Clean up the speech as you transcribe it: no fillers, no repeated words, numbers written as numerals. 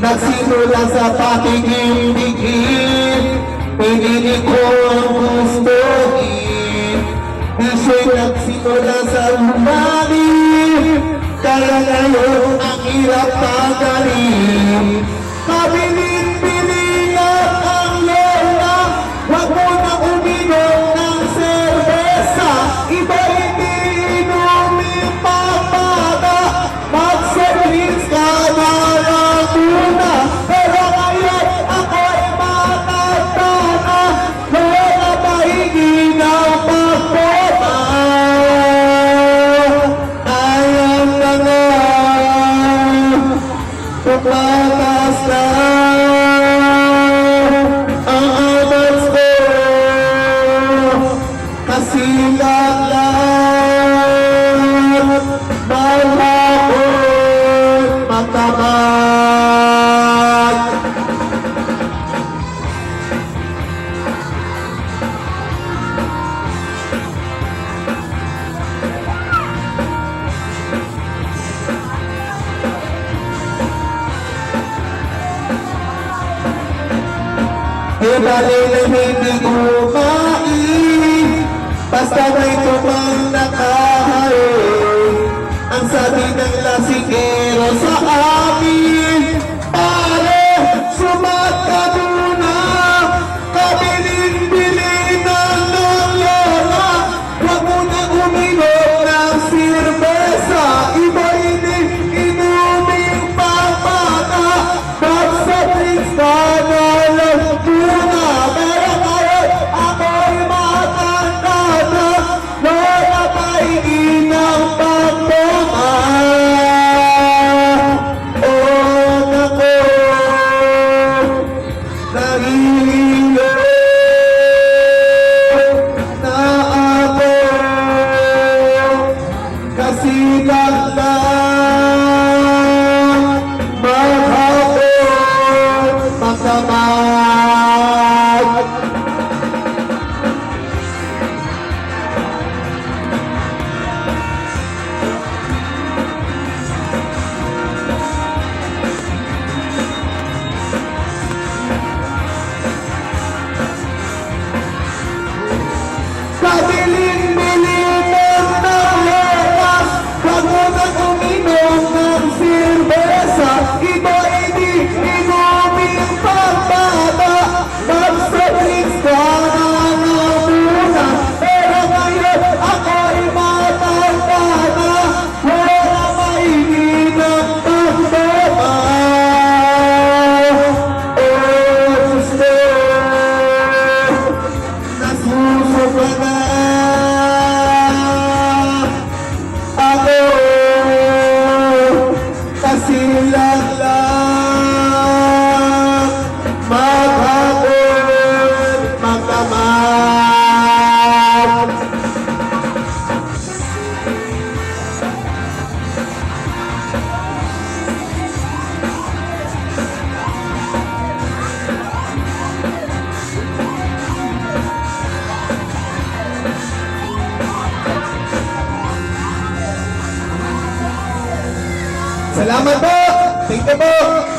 Nagsimula sa pakikibigin, pinili ko ang gustuhin. Di siya'y nagsimula sa umalim, kaya ngayon ang hirap tagalin. Kabilin-bilin at ang lola, wag mo na uminom ng serbesa. Iba hindi inumin papada, mag-service ka na lang muna. Pero ngayon ako'y matanda na, lola mahingi ng pagpota. Ayaw na nga, tumatas na ang abas ko, kasi lahat malapot matamag. Ibalik na hindi kumain, basta may tumang nakahain. Ang sabi ng lasikero sa amin, pare, sumat ka muna. Kabilin-bilin ng lola, wag mo na uminom ng sirbesa. Iba hindi inuming pamata, basta drinks ka na lang muna. Pero ngayon ako'y matanda na, lola pahingi ng pagpoma. Oh nako, nahihilo na ako, kasi lang maghapon magdamag. Kabilin-bilin ng lola, wag mo na uminom ng sirbesa. Iba hindi inuming pagbata, basta drinks ka na lang muna. Pero ngayon ako'y matanda na, wala mahingi ng pagpapa. Oh gusto, nasusuka na ako, kasi lang maghapon magdamag. Salamat po! Thank you po!